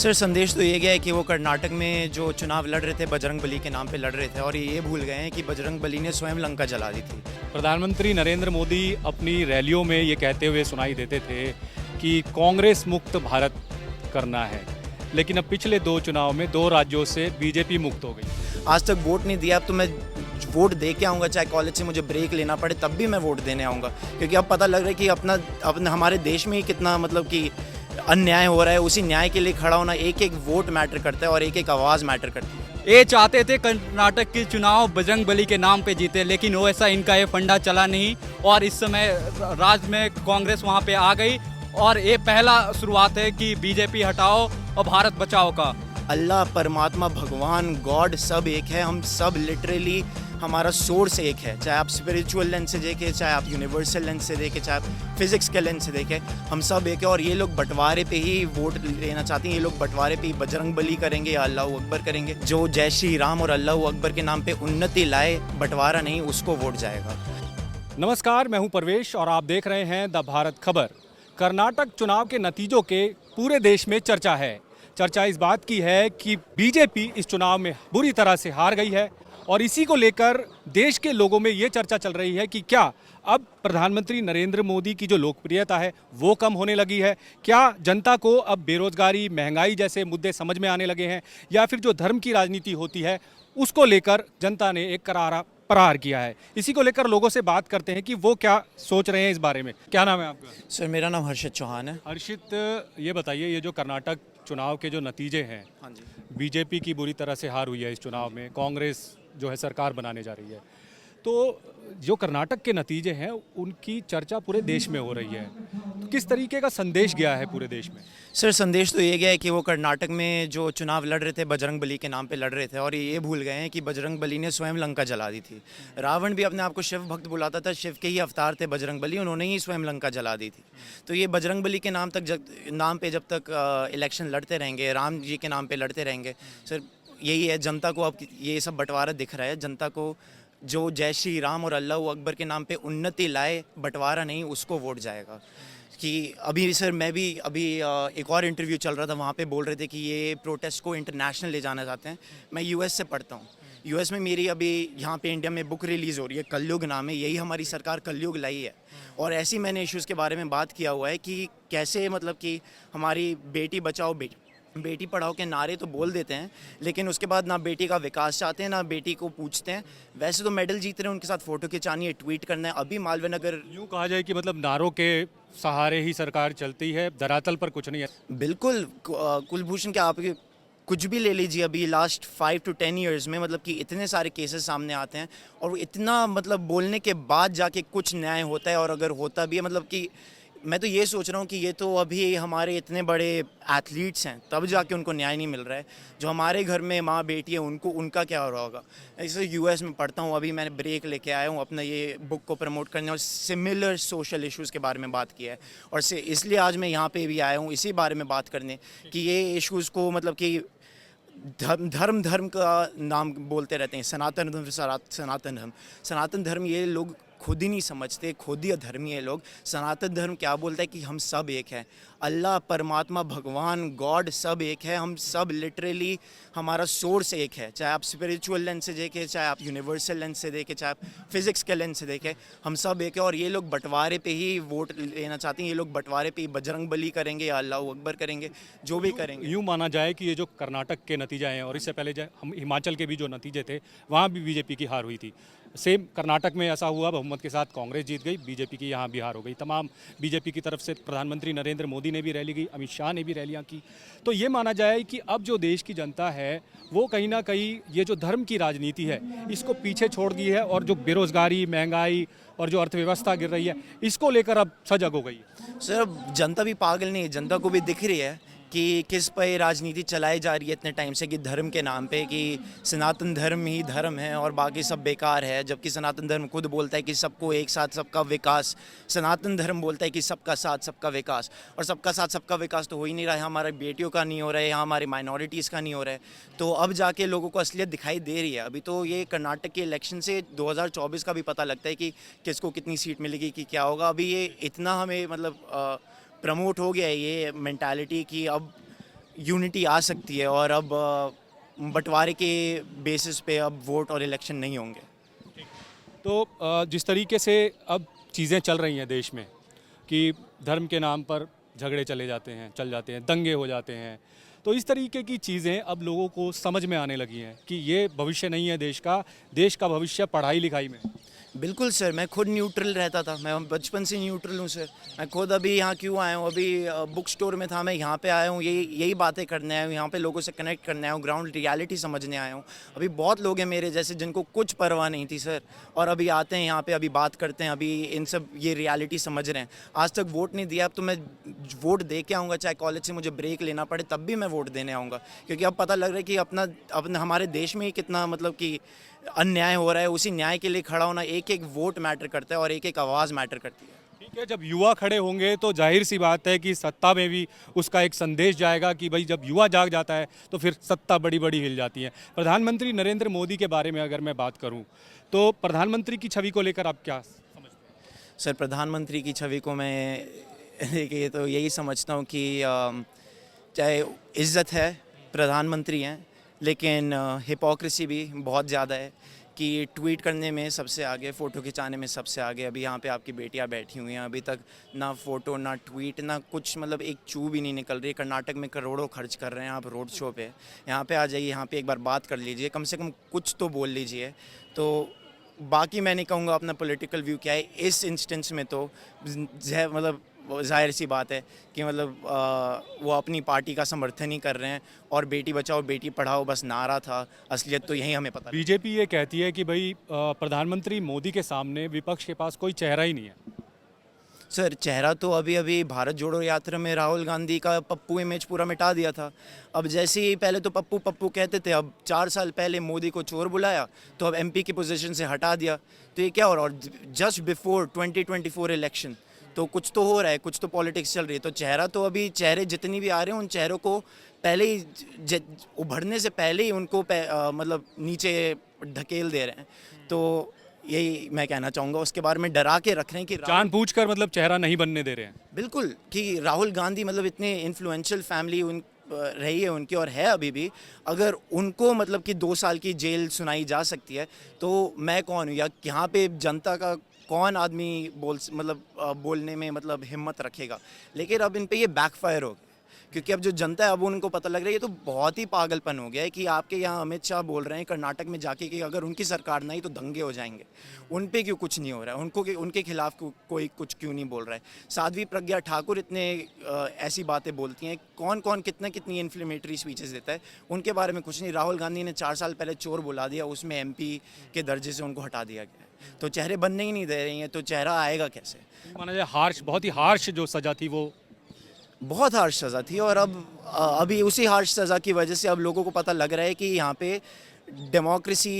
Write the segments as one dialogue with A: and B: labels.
A: Sir संदेश तो ये गया है कि वो कर्नाटक में जो चुनाव लड़ रहे थे बजरंग बली के नाम पे लड़ रहे थे और ये भूल गए हैं कि बजरंग बली ने स्वयं लंका जला दी थी।
B: प्रधानमंत्री नरेंद्र मोदी अपनी रैलियों में ये कहते हुए सुनाई देते थे कि कांग्रेस मुक्त भारत करना है, लेकिन अब पिछले 2 चुनाव में 2 राज्यों से बीजेपी मुक्त हो गई।
A: आज तक वोट नहीं दिया, अब तो मैं वोट दे के आऊँगा, चाहे कॉलेज से मुझे ब्रेक लेना पड़े तब भी मैं वोट देने आऊँगा, क्योंकि अब पता लग रहा है कि अपना हमारे देश में ही कितना मतलब कि अन्याय हो रहा है। उसी न्याय के लिए खड़ा होना, एक एक वोट मैटर करता है और एक एक आवाज़ मैटर करती है।
C: ये चाहते थे कर्नाटक के चुनाव बजरंग बली के नाम पे जीते, लेकिन वो ऐसा इनका ये फंडा चला नहीं और इस समय राज्य में कांग्रेस वहाँ पे आ गई और ये पहला शुरुआत है कि बीजेपी हटाओ और भारत बचाओ का।
A: अल्लाह, परमात्मा, भगवान, गॉड सब एक है। हम सब लिटरली हमारा सोर्स एक है, चाहे आप स्पिरिचुअल लेंस से देखें, चाहे आप यूनिवर्सल लेंस से देखें, चाहे आप फिजिक्स के लेंस से देखें, हम सब एक है। और ये लोग बंटवारे पे ही वोट लेना चाहते हैं। ये लोग बंटवारे पे ही बजरंग बली करेंगे या अल्लाह अकबर करेंगे। जो जय श्री राम और अल्लाह अकबर के नाम पे उन्नति लाए, बंटवारा नहीं, उसको वोट जाएगा।
B: नमस्कार, मैं हूं परवेश और आप देख रहे हैं द भारत खबर। कर्नाटक चुनाव के नतीजों के पूरे देश में चर्चा है। चर्चा इस बात की है कि बीजेपी इस चुनाव में बुरी तरह से हार गई है और इसी को लेकर देश के लोगों में ये चर्चा चल रही है कि क्या अब प्रधानमंत्री नरेंद्र मोदी की जो लोकप्रियता है वो कम होने लगी है, क्या जनता को अब बेरोजगारी, महंगाई जैसे मुद्दे समझ में आने लगे हैं, या फिर जो धर्म की राजनीति होती है उसको लेकर जनता ने एक करारा प्रहार किया है। इसी को लेकर लोगों से बात करते हैं कि वो क्या सोच रहे हैं इस बारे में। क्या नाम है आपका?
A: सर मेरा नाम हर्षित चौहान है।
B: हर्षित, ये बताइए, ये जो कर्नाटक चुनाव के जो नतीजे हैं,
A: हाँ जी।
B: बीजेपी की बुरी तरह से हार हुई है इस चुनाव में, कांग्रेस जो है सरकार बनाने जा रही है, तो जो कर्नाटक के नतीजे हैं उनकी चर्चा पूरे देश में हो रही है, तो किस तरीके का संदेश गया है पूरे देश में?
A: सर संदेश तो ये गया है कि वो कर्नाटक में जो चुनाव लड़ रहे थे बजरंग बली के नाम पे लड़ रहे थे और ये भूल गए हैं कि बजरंग बली ने स्वयं लंका जला दी थी। रावण भी अपने आप को शिव भक्त बुलाता था, शिव के ही अवतार थे बजरंग बली, उन्होंने ही स्वयं लंका जला दी थी। तो ये बजरंग बली के नाम पे जब तक इलेक्शन लड़ते रहेंगे, राम जी के नाम पे लड़ते रहेंगे, सर यही है। जनता को अब ये सब बंटवारा दिख रहा है। जनता को जो जय श्री राम और अल्लाह अकबर के नाम पे उन्नति लाए, बंटवारा नहीं, उसको वोट जाएगा। कि अभी सर मैं भी अभी एक और इंटरव्यू चल रहा था, वहाँ पे बोल रहे थे कि ये प्रोटेस्ट को इंटरनेशनल ले जाना चाहते हैं। मैं यूएस से पढ़ता हूँ, यूएस में मेरी अभी यहाँ पे इंडिया में बुक रिलीज़ हो रही है, कलयुग नाम है। यही हमारी सरकार कलयुग लाई है और ऐसे ही मैंने इश्यूज़ के बारे में बात किया हुआ है कि कैसे मतलब कि हमारी बेटी बचाओ बेटी पढ़ाओ के नारे तो बोल देते हैं, लेकिन उसके बाद ना बेटी का विकास चाहते हैं, ना बेटी को पूछते हैं। वैसे तो मेडल जीत रहे हैं, उनके साथ फ़ोटो खिंचानी है, ट्वीट करना है। अभी मालवीय नगर,
B: यूँ कहा जाए कि मतलब नारों के सहारे ही सरकार चलती है, धरातल पर कुछ नहीं है।
A: बिल्कुल। कुलभूषण के आप कुछ भी ले लीजिए, अभी लास्ट 5 to 10 ईयर्स में मतलब कि इतने सारे केसेस सामने आते हैं और इतना मतलब बोलने के बाद जाके कुछ न्याय होता है। और अगर होता भी है, मतलब कि मैं तो ये सोच रहा हूँ कि ये तो अभी हमारे इतने बड़े एथलीट्स हैं तब जाके उनको न्याय नहीं मिल रहा है। जो हमारे घर में माँ बेटी है उनका क्या हो रहा होगा। ऐसे यूएस में पढ़ता हूँ, अभी मैंने ब्रेक लेके आया हूँ अपना ये बुक को प्रमोट करने और सिमिलर सोशल इश्यूज़ के बारे में बात किया है। और इसलिए आज मैं यहाँ पे भी आया हूँ इसी बारे में बात करने कि ये इश्यूज़ को मतलब कि धर्म का नाम बोलते रहते हैं, सनातन धर्म ये लोग खुद ही नहीं समझते, खुद ही अधर्मी है लोग। सनातन धर्म क्या बोलता है कि हम सब एक हैं। अल्लाह, परमात्मा, भगवान, गॉड सब एक है। हम सब लिटरली हमारा सोर्स एक है, चाहे आप स्पिरिचुअल लेंस से देखें, चाहे आप यूनिवर्सल लेंस से देखें, चाहे आप फिजिक्स के लेंस से देखें, हम सब एक है। और ये लोग बंटवारे पे ही वोट लेना चाहते हैं। ये लोग बंटवारे पे ही बजरंग बली करेंगे या अल्लाह अकबर करेंगे, जो भी करेंगे।
B: यूँ माना जाए कि ये जो कर्नाटक के नतीजे हैं और इससे पहले हम हिमाचल के भी जो नतीजे थे वहाँ भी बीजेपी की हार हुई थी। सेम कर्नाटक में ऐसा हुआ, बहुमत के साथ कांग्रेस जीत गई, बीजेपी की यहाँ भी हार हो गई। तमाम बीजेपी की तरफ से प्रधानमंत्री नरेंद्र मोदी ने भी रैली की, अमित शाह ने भी रैलियाँ की। तो ये माना जाए कि अब जो देश की जनता है वो कहीं ना कहीं ये जो धर्म की राजनीति है इसको पीछे छोड़ दी है और जो बेरोजगारी, महंगाई और जो अर्थव्यवस्था गिर रही है इसको लेकर अब सजग हो गई है।
A: सर अब जनता भी पागल नहीं है, जनता को भी दिख रही है कि किस पे राजनीति चलाई जा रही है इतने टाइम से, कि धर्म के नाम पे कि सनातन धर्म ही धर्म है और बाकी सब बेकार है। जबकि सनातन धर्म खुद बोलता है कि सबको एक साथ सबका विकास, सनातन धर्म बोलता है कि सबका साथ सबका विकास, और सबका साथ सबका विकास तो हो ही नहीं रहा है। हमारे बेटियों का नहीं हो रहा है, यहाँ हमारे माइनॉरिटीज़ का नहीं हो रहा है। तो अब जाके लोगों को असलियत दिखाई दे रही है। अभी तो ये कर्नाटक के इलेक्शन से 2024 का भी पता लगता है कि किसको कितनी सीट मिलेगी, कि क्या होगा। अभी ये इतना हमें मतलब प्रमोट हो गया है ये मेंटालिटी कि अब यूनिटी आ सकती है और अब बंटवारे के बेसिस पे अब वोट और इलेक्शन नहीं होंगे।
B: तो जिस तरीके से अब चीज़ें चल रही हैं देश में कि धर्म के नाम पर झगड़े चल जाते हैं, दंगे हो जाते हैं, तो इस तरीके की चीज़ें अब लोगों को समझ में आने लगी हैं कि ये भविष्य नहीं है देश का भविष्य पढ़ाई लिखाई में।
A: बिल्कुल सर, मैं खुद न्यूट्रल रहता था, मैं बचपन से न्यूट्रल हूँ सर। मैं खुद अभी यहाँ क्यों आया हूँ, अभी बुक स्टोर में था, मैं यहाँ पे आया हूँ, यही बातें करने आया हूँ, यहाँ पे लोगों से कनेक्ट करने आया हूँ, ग्राउंड रियलिटी समझने आया हूँ। अभी बहुत लोग हैं मेरे जैसे जिनको कुछ परवाह नहीं थी सर, और अभी आते हैं यहाँ पे, अभी बात करते हैं, अभी इन सब ये रियलिटी समझ रहे हैं। आज तक वोट नहीं दिया, अब तो मैं वोट दे के आऊँगा, चाहे कॉलेज से मुझे ब्रेक लेना पड़े तब भी मैं वोट देने आऊँगा, क्योंकि अब पता लग रहा है कि अपना हमारे देश में ही कितना मतलब कि अन्याय हो रहा है। उसी न्याय के लिए खड़ा होना, एक एक वोट मैटर करता है और एक एक आवाज़ मैटर करती है।
B: ठीक है, जब युवा खड़े होंगे तो जाहिर सी बात है कि सत्ता में भी उसका एक संदेश जाएगा कि भाई जब युवा जाग जाता है तो फिर सत्ता बड़ी बड़ी हिल जाती है। प्रधानमंत्री नरेंद्र मोदी के बारे में अगर मैं बात करूं तो प्रधानमंत्री की छवि को लेकर आप क्या समझते हैं?
A: सर, प्रधानमंत्री की छवि को मैं देखिए तो यही समझता हूँ कि चाहे इज़्ज़त है, प्रधानमंत्री हैं, लेकिन हिपोक्रेसी भी बहुत ज़्यादा है कि ट्वीट करने में सबसे आगे, फ़ोटो खिंचाने में सबसे आगे। अभी यहाँ पे आपकी बेटियाँ बैठी हुई हैं, अभी तक ना फ़ोटो ना ट्वीट ना कुछ, मतलब एक चू भी नहीं निकल रही। कर्नाटक में करोड़ों खर्च कर रहे हैं आप रोड शो पे, यहाँ पे आ जाइए, यहाँ पे एक बार बात कर लीजिए, कम से कम कुछ तो बोल लीजिए। तो बाकी मैं नहीं कहूँगा अपना पॉलिटिकल व्यू क्या है इस इंस्टेंस में, तो मतलब जाहिर सी बात है कि मतलब वो अपनी पार्टी का समर्थन ही कर रहे हैं, और बेटी बचाओ बेटी पढ़ाओ बस नारा था, असलियत तो यही हमें पता।
B: बीजेपी ये कहती है कि भाई प्रधानमंत्री मोदी के सामने विपक्ष के पास कोई चेहरा ही नहीं है।
A: सर, चेहरा तो अभी भारत जोड़ो यात्रा में राहुल गांधी का पप्पू इमेज पूरा मिटा दिया था। अब जैसे ही पहले तो पप्पू पप्पू कहते थे, अब 4 साल पहले मोदी को चोर बुलाया तो अब एमपी की पोजीशन से हटा दिया। तो ये क्या हो रहा है? और जस्ट बिफोर 2024 इलेक्शन, तो कुछ तो हो रहा है, कुछ तो पॉलिटिक्स चल रही है। तो चेहरा तो अभी, चेहरे जितनी भी आ रहे हैं उन चेहरों को पहले ही उभरने से पहले ही उनको मतलब नीचे ढकेल दे रहे हैं। तो यही मैं कहना चाहूँगा, उसके बारे में डरा के रख रहे हैं कि
B: जानबूझकर मतलब चेहरा नहीं बनने दे रहे हैं।
A: बिल्कुल, कि राहुल गांधी मतलब इतने इन्फ्लुएंशियल फैमिली उन रही है उनकी और है अभी भी, अगर उनको मतलब कि 2 साल की जेल सुनाई जा सकती है तो मैं कौन हूँ, या यहाँ पे जनता का कौन आदमी बोलने में मतलब हिम्मत रखेगा। लेकिन अब इन पे ये बैकफायर हो गया, क्योंकि अब जो जनता है अब उनको पता लग रहा है ये तो बहुत ही पागलपन हो गया है कि आपके यहाँ अमित शाह बोल रहे हैं कर्नाटक में जाके कि अगर उनकी सरकार नहीं तो दंगे हो जाएंगे। उन पे क्यों कुछ नहीं हो रहा है, उनके खिलाफ कोई कुछ क्यों नहीं बोल रहा है। साध्वी प्रज्ञा ठाकुर इतने ऐसी बातें बोलती हैं, कौन कितनी इन्फ्लेमेटरी स्पीचेस देता है, उनके बारे में कुछ नहीं। राहुल गांधी ने 4 साल पहले चोर बुला दिया, उसमें एमपी के दर्जे से उनको हटा दिया गया है। तो चेहरे बनने ही नहीं दे रही हैं, तो चेहरा आएगा कैसे?
B: माना जाए बहुत ही हार्श जो सजा थी वो
A: बहुत हार्श सज़ा थी, और अब अभी उसी हार्श सज़ा की वजह से अब लोगों को पता लग रहा है कि यहाँ पे डेमोक्रेसी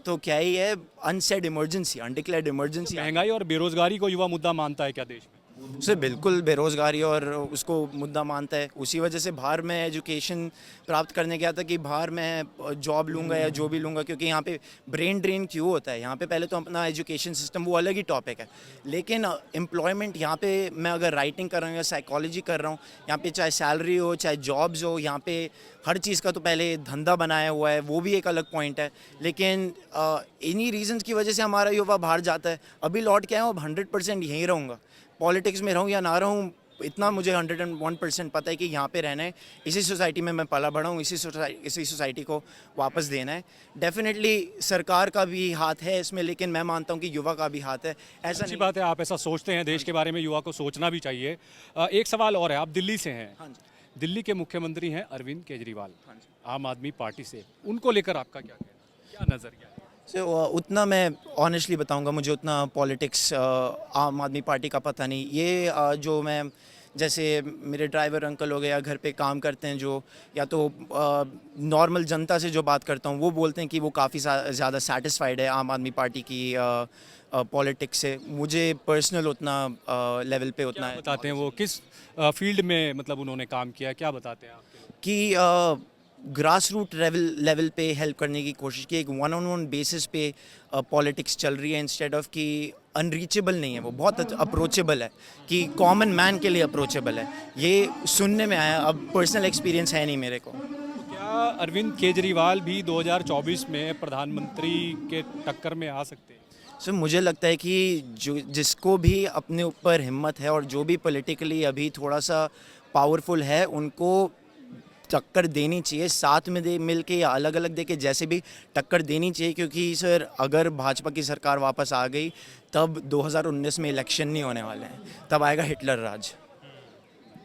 A: तो क्या ही है, अनसेड इमरजेंसी, अनडिक्लेयर्ड इमरजेंसी।
B: महंगाई और बेरोजगारी को युवा मुद्दा मानता है क्या देश में?
A: उसे बिल्कुल बेरोज़गारी और उसको मुद्दा मानता है। उसी वजह से बाहर मैं एजुकेशन प्राप्त करने गया था कि बाहर मैं जॉब लूँगा या जो भी लूँगा, क्योंकि यहाँ पे ब्रेन ड्रेन क्यों होता है। यहाँ पे पहले तो अपना एजुकेशन सिस्टम वो अलग ही टॉपिक है, लेकिन एम्प्लॉयमेंट यहाँ पे मैं अगर राइटिंग कर रहा हूँ या साइकोलॉजी कर रहा हूँ, यहाँ पे चाहे सैलरी हो चाहे जॉब्स हो, यहाँ पे हर चीज़ का तो पहले धंधा बनाया हुआ है, वो भी एक अलग पॉइंट है। लेकिन इन्हीं रीजंस की वजह से हमारा युवा बाहर जाता है। अभी लौट के आया हूँ, अब 100% यहीं रहूँगा, पॉलिटिक्स में रहूँ या ना रहूँ, इतना मुझे 101% पता है कि यहाँ पे रहना है। इसी सोसाइटी में मैं पला बढ़ा हूँ, इसी सोसाइटी को वापस देना है। डेफिनेटली सरकार का भी हाथ है इसमें, लेकिन मैं मानता हूँ कि युवा का भी हाथ है। ऐसा
B: अच्छी बात है, आप ऐसा सोचते हैं, देश के बारे में युवा को सोचना भी चाहिए। एक सवाल और है, आप दिल्ली से हैं।
A: हाँ जी।
B: दिल्ली के मुख्यमंत्री हैं अरविंद केजरीवाल,
A: हाँ जी।
B: आम आदमी पार्टी से, उनको लेकर आपका क्या कहना है, क्या नज़रिया है?
A: उतना मैं ऑनेस्टली बताऊंगा, मुझे उतना पॉलिटिक्स आम आदमी पार्टी का पता नहीं। ये जो मैं, जैसे मेरे ड्राइवर अंकल हो गए या घर पे काम करते हैं जो, या तो नॉर्मल जनता से जो बात करता हूँ वो बोलते हैं कि वो काफ़ी ज़्यादा सेटिस्फाइड है आम आदमी पार्टी की पॉलिटिक्स से। मुझे पर्सनल उतना लेवल पे उतना
B: बताते हैं वो किस फील्ड में मतलब उन्होंने काम किया, क्या बताते हैं आपके?
A: कि ग्रास रूट लेवल पे हेल्प करने की कोशिश की, एक वन ऑन वन बेसिस पे पॉलिटिक्स चल रही है, इंस्टेड ऑफ कि अनरीचेबल नहीं है, वो बहुत अप्रोचेबल है, कि कॉमन मैन के लिए अप्रोचेबल है। ये सुनने में आया, अब पर्सनल एक्सपीरियंस है नहीं मेरे को।
B: क्या अरविंद केजरीवाल भी 2024 में प्रधानमंत्री के टक्कर में आ सकते हैं?
A: सो मुझे लगता है कि जो जिसको भी अपने ऊपर हिम्मत है और जो भी पॉलिटिकली अभी थोड़ा सा पावरफुल है, उनको टक्कर देनी चाहिए, साथ में दे मिल के या अलग अलग दे के, जैसे भी टक्कर देनी चाहिए। क्योंकि सर अगर भाजपा की सरकार वापस आ गई तब 2019 में इलेक्शन नहीं होने वाले हैं, तब आएगा हिटलर राज।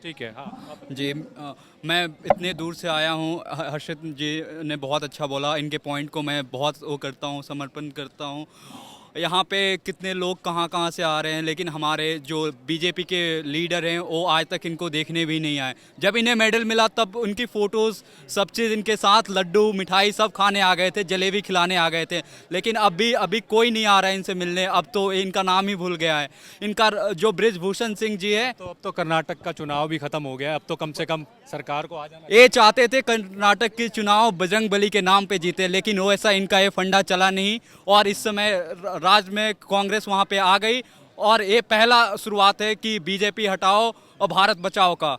B: ठीक है, हाँ।
C: जी मैं इतने दूर से आया हूँ, हर्षित जी ने बहुत अच्छा बोला, इनके पॉइंट को मैं बहुत वो करता हूँ, समर्पण करता हूँ। यहाँ पे कितने लोग कहाँ कहाँ से आ रहे हैं, लेकिन हमारे जो बीजेपी के लीडर हैं वो आज तक इनको देखने भी नहीं आए। जब इन्हें मेडल मिला तब उनकी फ़ोटोज़ सब चीज़ इनके साथ, लड्डू मिठाई सब खाने आ गए थे, जलेबी खिलाने आ गए थे, लेकिन अभी कोई नहीं आ रहा है इनसे मिलने। अब तो इनका नाम ही भूल गया है। इनका जो बृजभूषण सिंह जी है,
B: तो अब तो कर्नाटक का चुनाव भी खत्म हो गया है, अब तो कम से कम सरकार को आ जाना।
C: ये चाहते थे कर्नाटक के चुनाव बजरंग बली के नाम पे जीते, लेकिन वैसा इनका ये फंडा चला नहीं, और इस समय राज्य में कांग्रेस वहाँ पे आ गई, और ये पहला शुरुआत है कि बीजेपी हटाओ और भारत बचाओ का।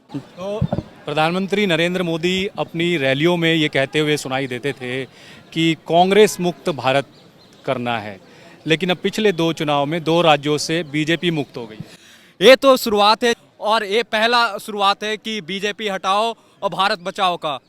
B: तो प्रधानमंत्री नरेंद्र मोदी अपनी रैलियों में ये कहते हुए सुनाई देते थे कि कांग्रेस मुक्त भारत करना है, लेकिन अब पिछले 2 चुनाव में 2 राज्यों से बीजेपी मुक्त हो गई।
C: ये तो शुरुआत है, और ये पहला शुरुआत है कि बीजेपी हटाओ और भारत बचाओ का।